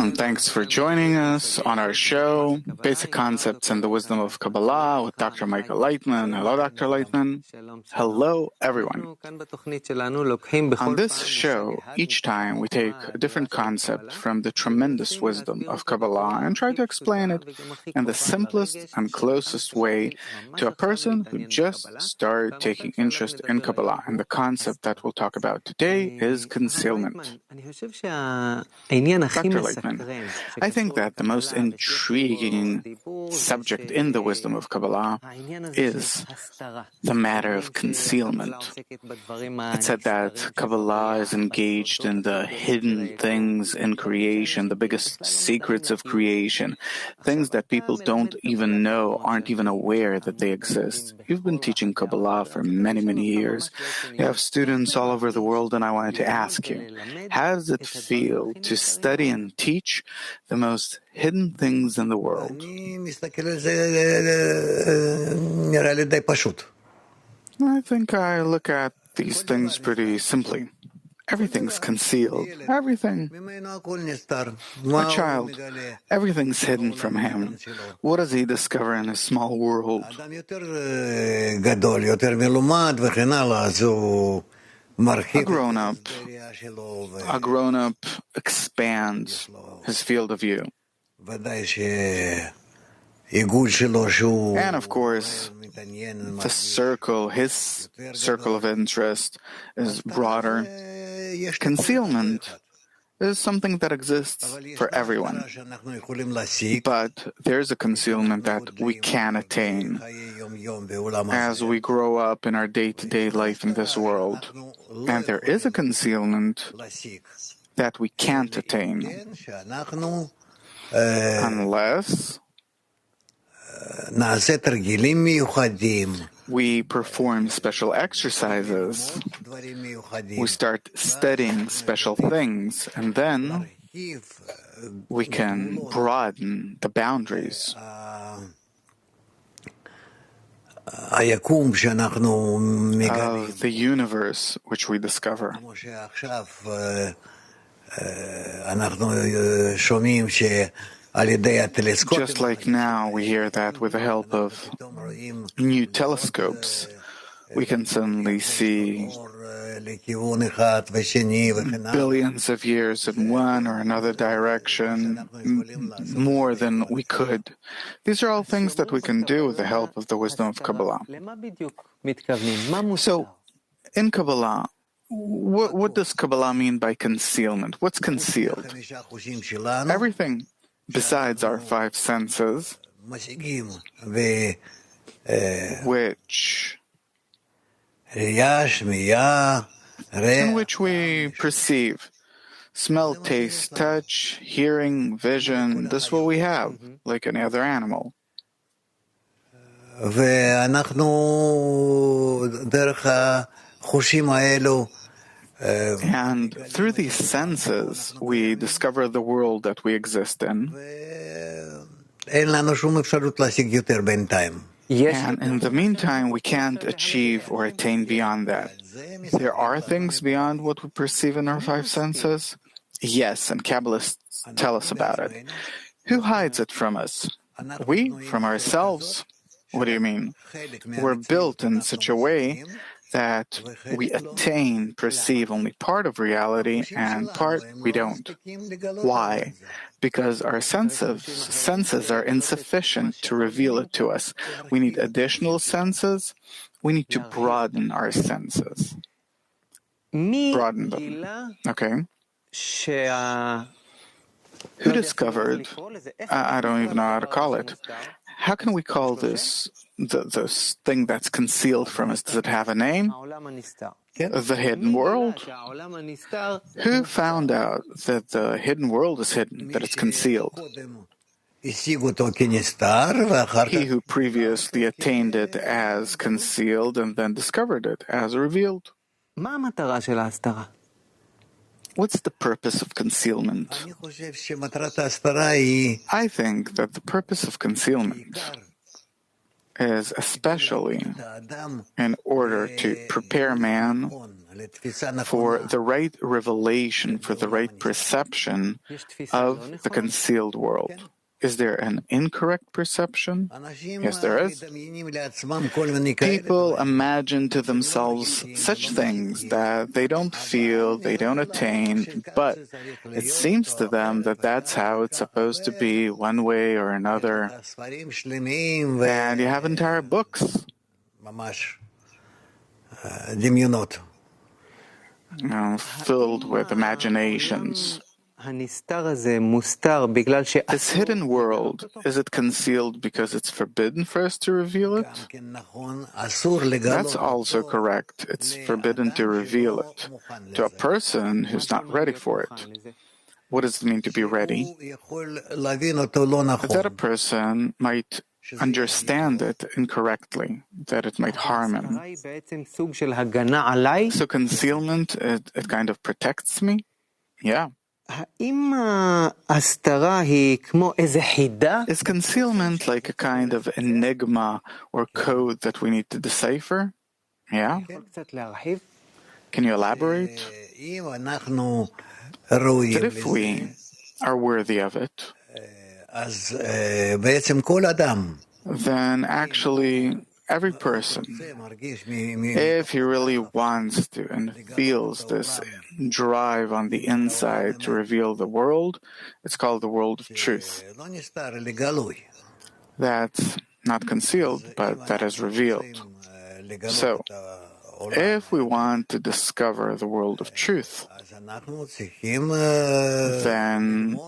and thanks for joining us on our show, Basic Concepts and the Wisdom of Kabbalah with Dr. Michael Laitman. Hello, Dr. Laitman. Hello, everyone. On this show, each time we take a different concept from the tremendous wisdom of Kabbalah and try to explain it in the simplest and closest way to a person who just started taking interest in Kabbalah. And the concept that we'll talk about today is concealment. Dr. Laitman, I think that the most intriguing subject in the wisdom of Kabbalah is the matter of concealment. It's said that Kabbalah is engaged in the hidden things in creation, the biggest secrets of creation, things that people don't even know, aren't even aware that they exist. You've been teaching Kabbalah for many, many years. You have students all over the world, and I wanted to ask you, how does it feel to study and teach the most hidden things in the world? I think I look at these things pretty simply. Everything's concealed. Everything. A child, everything's hidden from him. What does he discover in his small world? A grown-up expands his field of view. And of course, his circle of interest is broader. Concealment is something that exists for everyone. But there's a concealment that we can attain as we grow up in our day-to-day life in this world. And there is a concealment that we can't attain unless we perform special exercises, we start studying special things, and then we can broaden the boundaries of the universe which we discover. Just like now, we hear that with the help of new telescopes, we can suddenly see billions of years in one or another direction, more than we could. These are all things that we can do with the help of the wisdom of Kabbalah. So, in Kabbalah, what does Kabbalah mean by concealment? What's concealed? Everything besides our five senses, in which we perceive smell, taste, touch, hearing, vision. This is what we have, like any other animal. And through these senses, we discover the world that we exist in. And in the meantime, we can't achieve or attain beyond that. There are things beyond what we perceive in our five senses. Yes, and Kabbalists tell us about it. Who hides it from us? We, from ourselves. What do you mean? We're built in such a way that we attain, perceive only part of reality, and part we don't. Why? Because our senses are insufficient to reveal it to us. We need additional senses. We need to broaden our senses. Broaden them. Okay? Who discovered? I don't even know how to call it. How can we call this this thing that's concealed from us? Does it have a name? The hidden world. Who found out that the hidden world is hidden, that it's concealed? He who previously attained it as concealed and then discovered it as revealed. What's the purpose of concealment? I think that the purpose of concealment is especially in order to prepare man for the right revelation, for the right perception of the concealed world. Is there an incorrect perception? Yes, there is. People imagine to themselves such things that they don't feel, they don't attain, but it seems to them that that's how it's supposed to be, one way or another. And you have entire books, filled with imaginations. This hidden world, is it concealed because it's forbidden for us to reveal it? That's also correct. It's forbidden to reveal it to a person who's not ready for it. What does it mean to be ready? That a person might understand it incorrectly, that it might harm him. So concealment, it kind of protects me? Yeah. Is concealment like a kind of enigma or code that we need to decipher? Yeah. Can you elaborate? That if we are worthy of it, then actually every person, if he really wants to and feels this drive on the inside to reveal the world, it's called the world of truth. That's not concealed, but that is revealed. So, if we want to discover the world of truth, then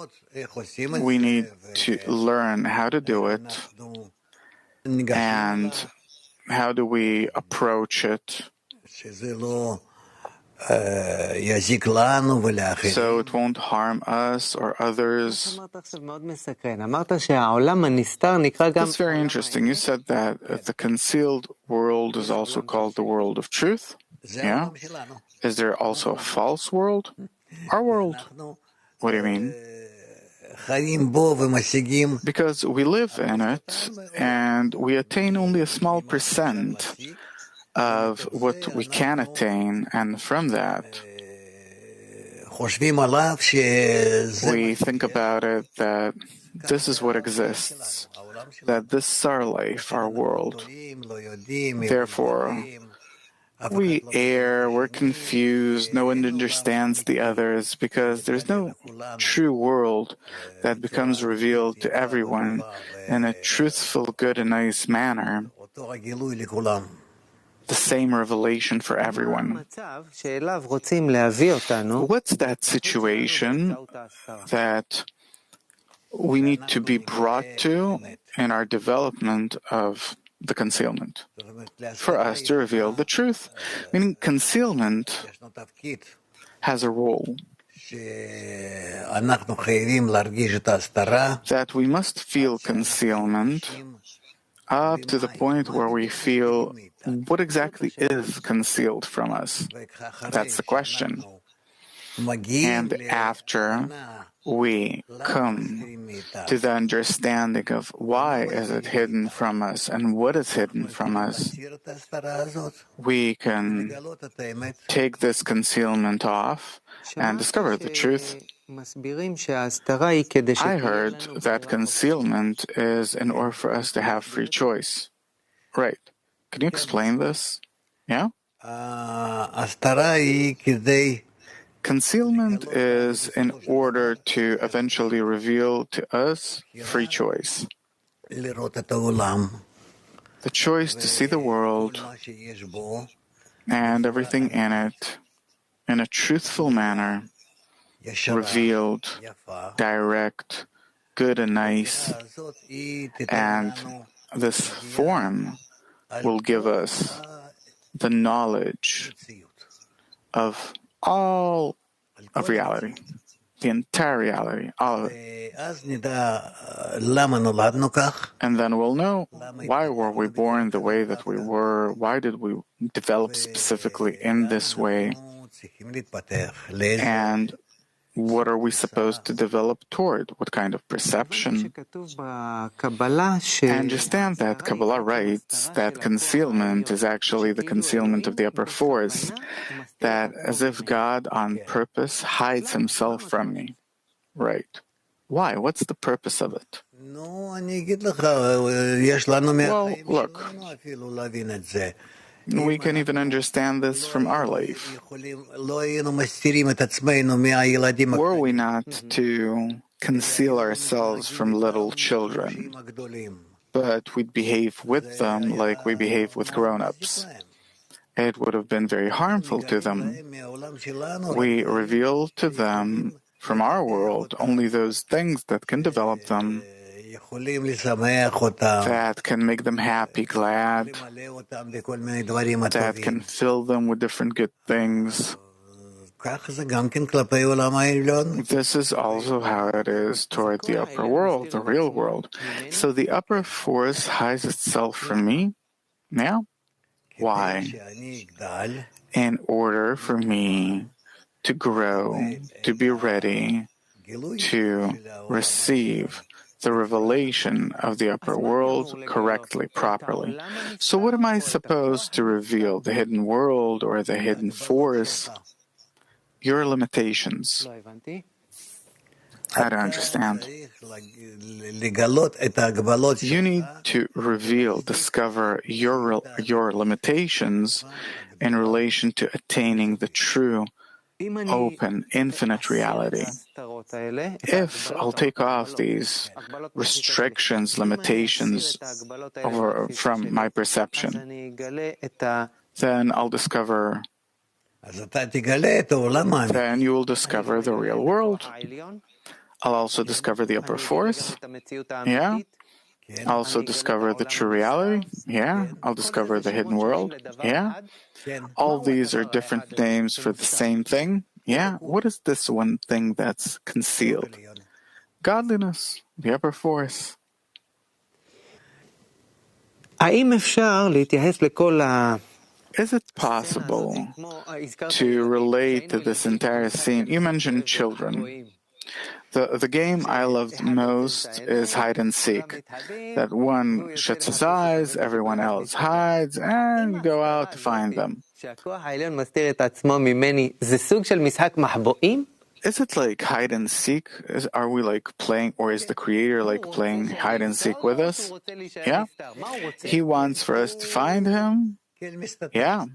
we need to learn how to do it and how do we approach it so it won't harm us or others. That's very interesting. You said that the concealed world is also called the world of truth. Yeah? Is there also a false world? Our world. What do you mean? Because we live in it and we attain only a small percent of what we can attain, and from that we think about it that this is what exists, that this is our life, our world. Therefore, we err, we're confused, no one understands the others, because there's no true world that becomes revealed to everyone in a truthful, good, and nice manner. The same revelation for everyone. What's that situation that we need to be brought to in our development of the concealment? For us to reveal the truth. Meaning concealment has a role. That we must feel concealment up to the point where we feel what exactly is concealed from us. That's the question. And after we come to the understanding of why is it hidden from us and what is hidden from us, we can take this concealment off and discover the truth. I heard that concealment is in order for us to have free choice. Right. Can you explain this? Yeah? Concealment is in order to eventually reveal to us free choice. The choice to see the world and everything in it in a truthful manner, revealed, direct, good and nice. And this form will give us the knowledge of all of reality, the entire reality, all of it. And then we'll know why were we born the way that we were, why did we develop specifically in this way, and What are we supposed to develop toward? What kind of perception? Understand that Kabbalah writes that concealment is actually the concealment of the upper force, that as if God on purpose hides himself from me. Right. Why? What's the purpose of it? Well, look, we can even understand this from our life. Were we not to conceal ourselves from little children, but we'd behave with them like we behave with grown-ups, it would have been very harmful to them. We reveal to them from our world only those things that can develop them, that can make them happy, glad, that can fill them with different good things. This is also how it is toward the upper world, the real world. So the upper force hides itself from me. Yeah? Why? In order for me to grow, to be ready to receive the revelation of the upper world correctly, properly. So what am I supposed to reveal? The hidden world or the hidden force? Your limitations. I don't understand. You need to reveal, discover your limitations in relation to attaining the true, open, infinite reality. If I'll take off these restrictions, limitations from my perception, then I'll discover, then you will discover the real world. I'll also discover the upper force. Yeah. I'll also discover the true reality. Yeah. I'll discover the hidden world. Yeah. All these are different names for the same thing. Yeah. What is this one thing that's concealed? Godliness, the upper force. Is it possible to relate to this entire scene? You mentioned children. The game I loved most is hide and seek. That one shuts his eyes, everyone else hides, and you go out to find them. Is it like hide and seek? Are we like playing, or is the creator like playing hide and seek with us? Yeah. He wants for us to find him. Yeah.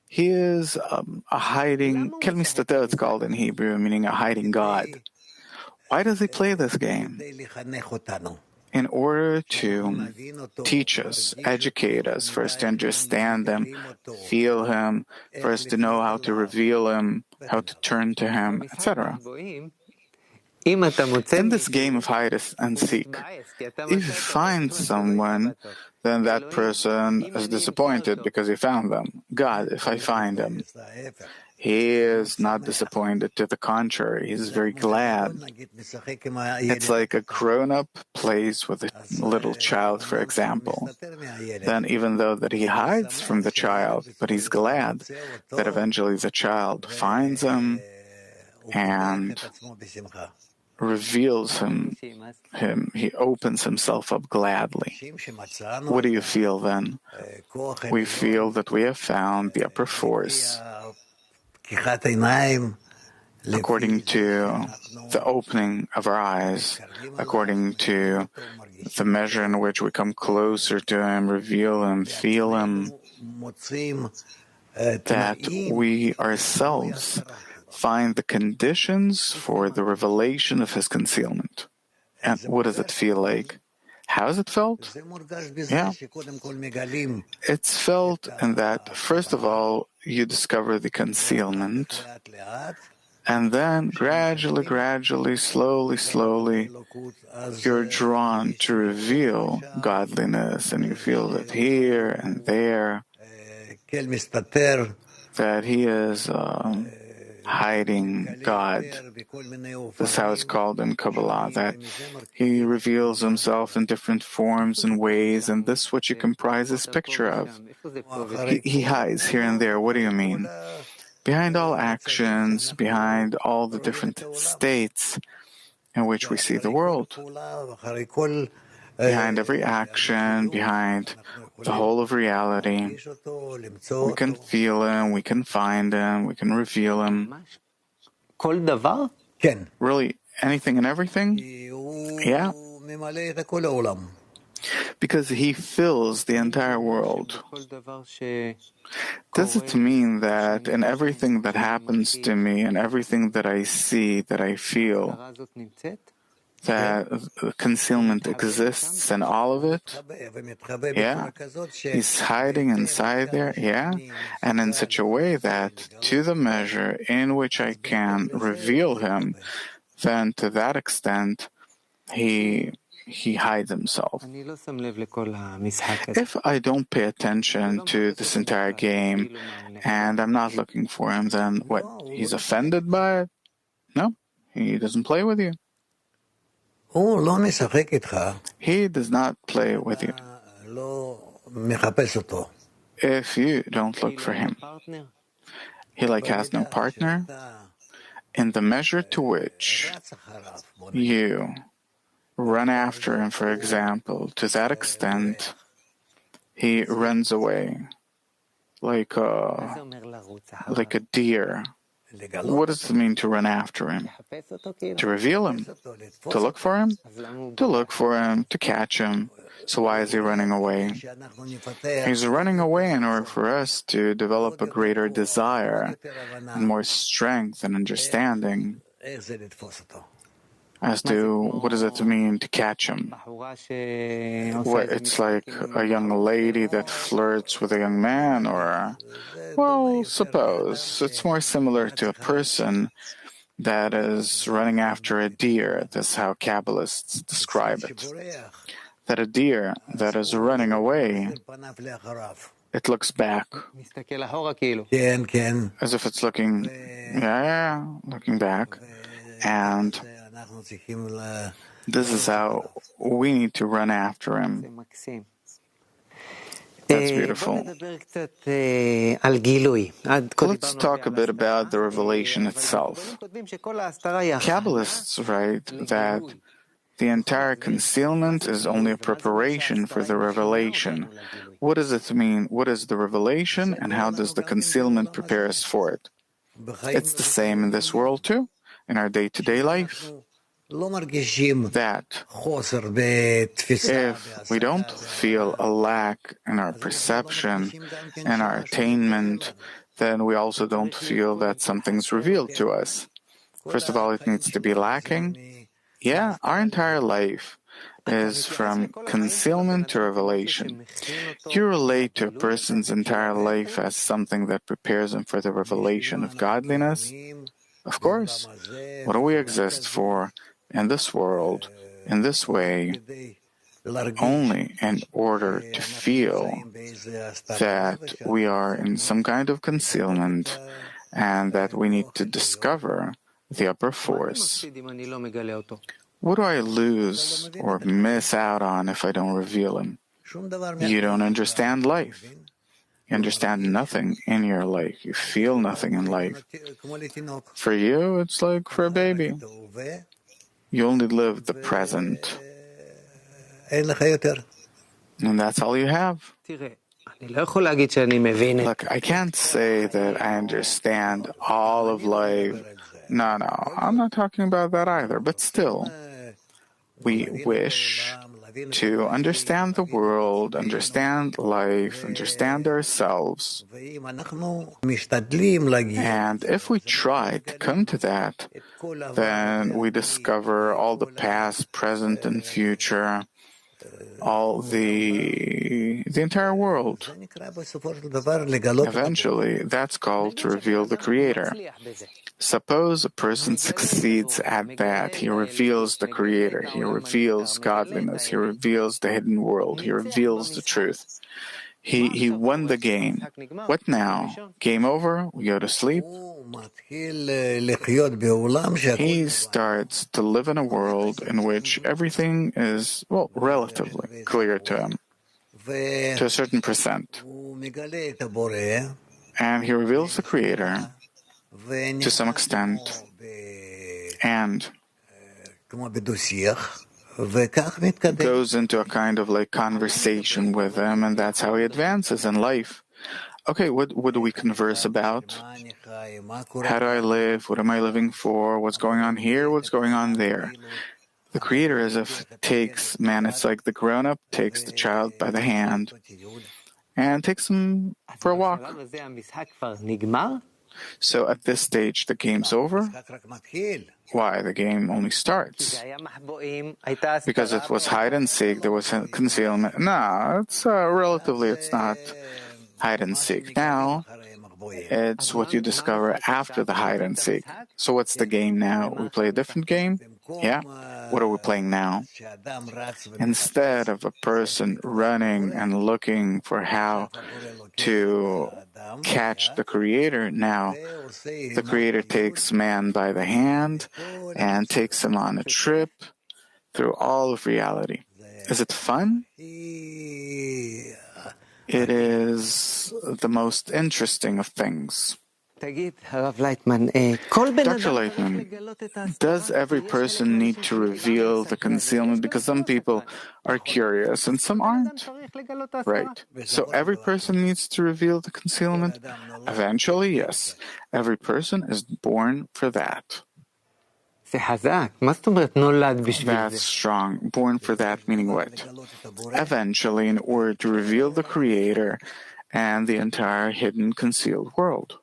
He is a hiding, kel mistater it's called in Hebrew, meaning a hiding God. Why does he play this game? In order to teach us, educate us, for us to understand him, feel him, for us to know how to reveal him, how to turn to him, etc. In this game of hide and seek, if you find someone, then that person is disappointed because he found them. God, if I find him, he is not disappointed. To the contrary, he's very glad. It's like a grown-up plays with a little child, for example. Then even though that he hides from the child, but he's glad that eventually the child finds him and reveals him, he opens himself up gladly. What do you feel then? We feel that we have found the upper force according to the opening of our eyes, according to the measure in which we come closer to him, reveal him, feel him, that we ourselves find the conditions for the revelation of his concealment. And what does it feel like? How has it felt? Yeah. It's felt in that, first of all, you discover the concealment, and then gradually, slowly, you're drawn to reveal godliness, and you feel that here and there, that he is hiding God. That's how it's called in Kabbalah, that he reveals himself in different forms and ways, and this is what you comprise this picture of. He hides here and there. What do you mean? behind all actions, behind all the different states in which we see the world, behind every action, behind the whole of reality. We can feel him, we can find him, we can reveal him. Really, anything and everything? Yeah. Because he fills the entire world. Does it mean that in everything that happens to me, and everything that I see, that I feel, that concealment exists in all of it? Yeah. He's hiding inside there? Yeah. And in such a way that to the measure in which I can reveal him, then to that extent, he hides himself. If I don't pay attention to this entire game and I'm not looking for him, then what? He's offended by it? No, he doesn't play with you. He does not play with you if you don't look for him. He has no partner. In the measure to which you run after him, for example, to that extent, he runs away like a deer. What does it mean to run after him? To reveal him? To look for him? To look for him, to catch him. So why is he running away? He's running away in order for us to develop a greater desire and more strength and understanding as to what does it mean to catch him. It's like a young lady that flirts with a young man, or, well, suppose it's more similar to a person that is running after a deer. That's how Kabbalists describe it. That a deer that is running away, it looks back, as if it's looking, looking back. And this is how we need to run after him. That's beautiful. Let's talk a bit about the revelation itself. Kabbalists write that the entire concealment is only a preparation for the revelation. What does it mean? What is the revelation, and how does the concealment prepare us for it? It's the same in this world too, in our day-to-day life. That if we don't feel a lack in our perception and our attainment, then we also don't feel that something's revealed to us. First of all, it needs to be lacking. Yeah, our entire life is from concealment to revelation. You relate to a person's entire life as something that prepares him for the revelation of godliness? Of course. What do we exist for in this world, in this way, only in order to feel that we are in some kind of concealment and that we need to discover the upper force. What do I lose or miss out on if I don't reveal him? You don't understand life. You understand nothing in your life. You feel nothing in life. For you, it's like for a baby. You only live the present. And that's all you have. Look, I can't say that I understand all of life. No, I'm not talking about that either. But still, we wish to understand the world, understand life, understand ourselves. And if we try to come to that, then we discover all the past, present, and future, all the entire world. Eventually, that's called to reveal the Creator. Suppose a person succeeds at that. He reveals the Creator. He reveals godliness. He reveals the hidden world. He reveals the truth. He won the game. What now? Game over? We go to sleep? He starts to live in a world in which everything is, relatively clear to him, to a certain percent. And he reveals the Creator. to some extent, and goes into a kind of like conversation with them, and that's how he advances in life. Okay, what do we converse about? How do I live? What am I living for? What's going on here? What's going on there? The Creator, as if takes man, it's like the grown-up takes the child by the hand and takes him for a walk. So at this stage, the game's over. Why? The game only starts. Because it was hide and seek, there was concealment. No, it's relatively, it's not hide and seek. Now, it's what you discover after the hide and seek. So what's the game now? We play a different game? Yeah. What are we playing now? Instead of a person running and looking for how to catch the Creator, now the Creator takes man by the hand and takes him on a trip through all of reality. Is it fun? It is the most interesting of things. Dr. Laitman, does every person need to reveal the concealment? Because some people are curious and some aren't. Right. So every person needs to reveal the concealment? Eventually, yes. Every person is born for that. That's strong. Born for that meaning what? Eventually, in order to reveal the Creator and the entire hidden, concealed world.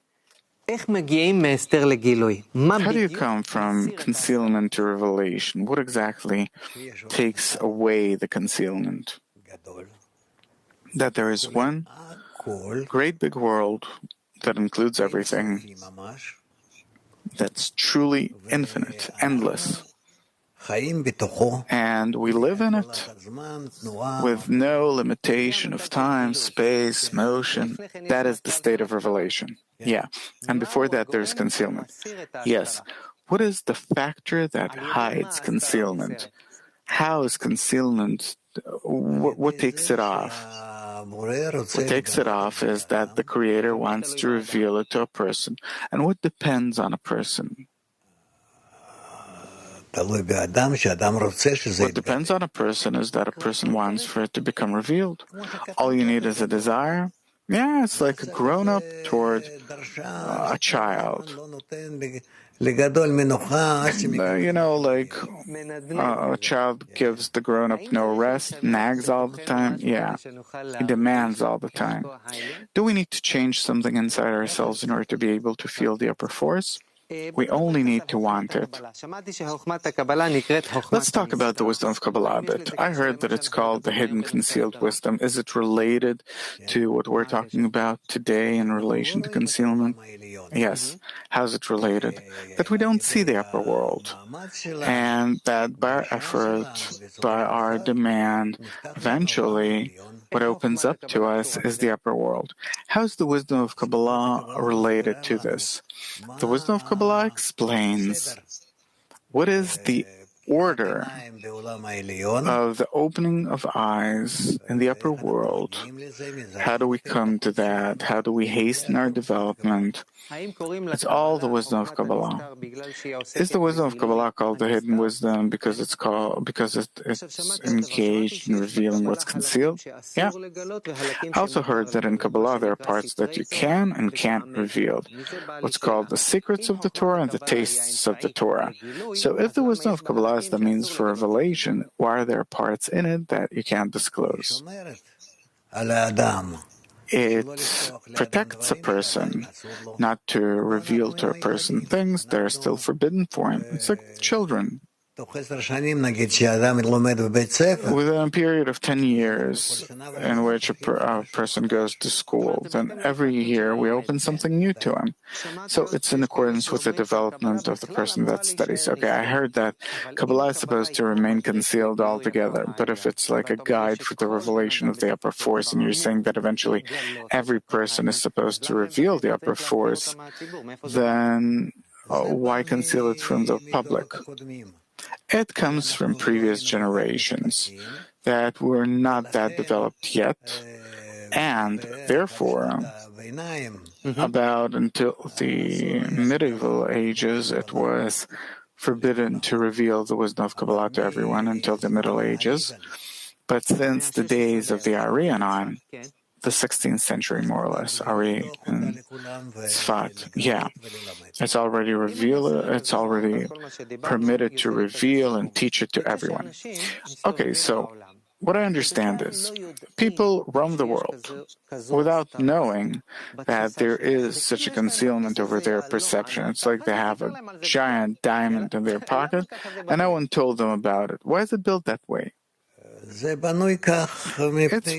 How do you come from concealment to revelation? What exactly takes away the concealment? That there is one great big world that includes everything, that's truly infinite, endless. And we live in it with no limitation of time, space, motion. That is the state of revelation. Yeah. And before that, there's concealment. Yes. What is the factor that hides concealment? How is concealment? What takes it off? What takes it off is that the Creator wants to reveal it to a person. And what depends on a person? What depends on a person is that a person wants for it to become revealed. All you need is a desire. Yeah, it's like a grown-up toward a child. A child gives the grown-up no rest, nags all the time. Yeah, he demands all the time. Do we need to change something inside ourselves in order to be able to feel the upper force? We only need to want it. Let's talk about the wisdom of Kabbalah a bit. I heard that it's called the hidden concealed wisdom. Is it related to what we're talking about today in relation to concealment? Yes. How's it related? That we don't see the upper world, and that by our effort, by our demand, eventually what opens up to us is the upper world. How's the wisdom of Kabbalah related to this? The wisdom of Kabbalah explains what is the order of the opening of eyes in the upper world. How do we come to that? How do we hasten our development? It's all the wisdom of Kabbalah. Is the wisdom of Kabbalah called the hidden wisdom because it's engaged in revealing what's concealed? Yeah. I also heard that in Kabbalah there are parts that you can and can't reveal. What's called the secrets of the Torah and the tastes of the Torah. So if the wisdom of Kabbalah is the means for revelation, why are there parts in it that you can't disclose? It protects a person not to reveal to a person things that are still forbidden for him. It's like children. Within a period of 10 years in which a person goes to school, then every year we open something new to him. So it's in accordance with the development of the person that studies. Okay, I heard that Kabbalah is supposed to remain concealed altogether, but if it's like a guide for the revelation of the upper force, and you're saying that eventually every person is supposed to reveal the upper force, then why conceal it from the public? It comes from previous generations that were not that developed yet, And therefore, about until the medieval ages, it was forbidden to reveal the wisdom of Kabbalah to everyone until the Middle Ages. But since the days of the Arian on, the 16th century, more or less, Ari and Tzfat, it's already permitted to reveal and teach it to everyone. Okay, so what I understand is people roam the world without knowing that there is such a concealment over their perception. It's like they have a giant diamond in their pocket and no one told them about it. Why is it built that way? It's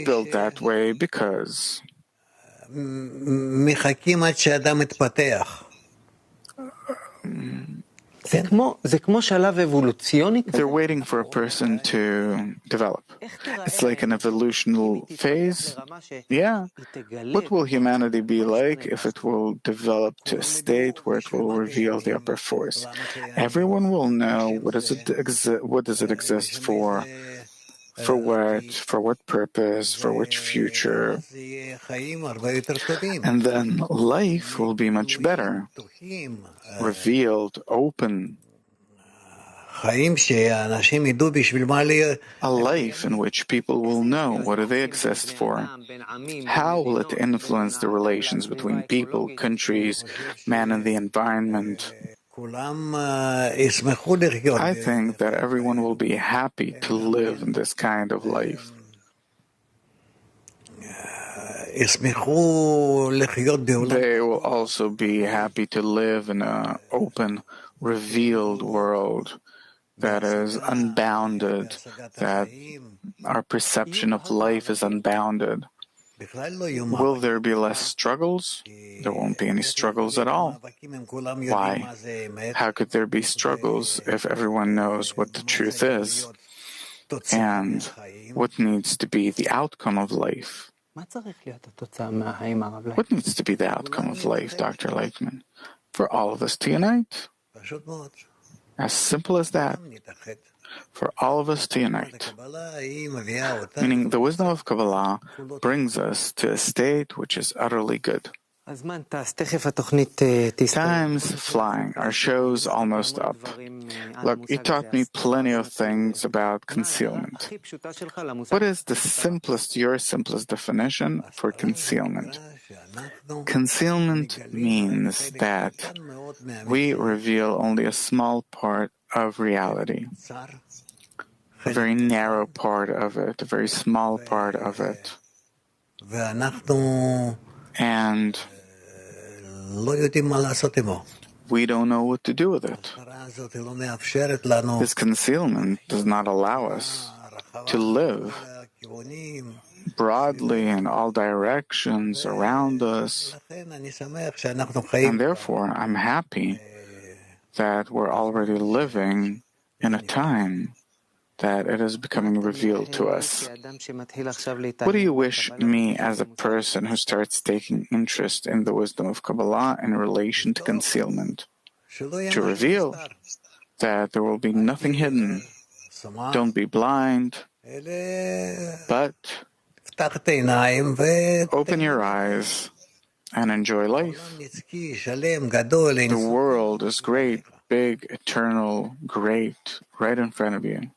built that way because they're waiting for a person to develop. It's like an evolutional phase. Yeah. What will humanity be like if it will develop to a state where it will reveal the upper force? Everyone will know what does it exist for what purpose, for which future. And then life will be much better, revealed, open. A life in which people will know what do they exist for. How will it influence the relations between people, countries, man and the environment? I think that everyone will be happy to live in this kind of life. They will also be happy to live in an open, revealed world that is unbounded, that our perception of life is unbounded. Will there be less struggles? There won't be any struggles at all. Why? How could there be struggles if everyone knows what the truth is and what needs to be the outcome of life? What needs to be the outcome of life, Dr. Laitman? For all of us to unite. As simple as that. For all of us to unite. Meaning the wisdom of Kabbalah brings us to a state which is utterly good. Time's flying. Our show's almost up. Look, you taught me plenty of things about concealment. What is your simplest definition for concealment? Concealment means that we reveal only a small part of reality, a very narrow part of it, a very small part of it. And we don't know what to do with it. This concealment does not allow us to live broadly in all directions around us. And therefore, I'm happy that we're already living in a time that it is becoming revealed to us. What do you wish me as a person who starts taking interest in the wisdom of Kabbalah in relation to concealment? To reveal that there will be nothing hidden. Don't be blind, but open your eyes and enjoy life. The world is great, big, eternal, great, right in front of you.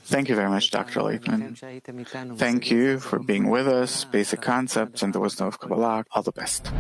Thank you very much, Dr. Laitman. Thank you for being with us, basic concepts and the wisdom of Kabbalah. All the best.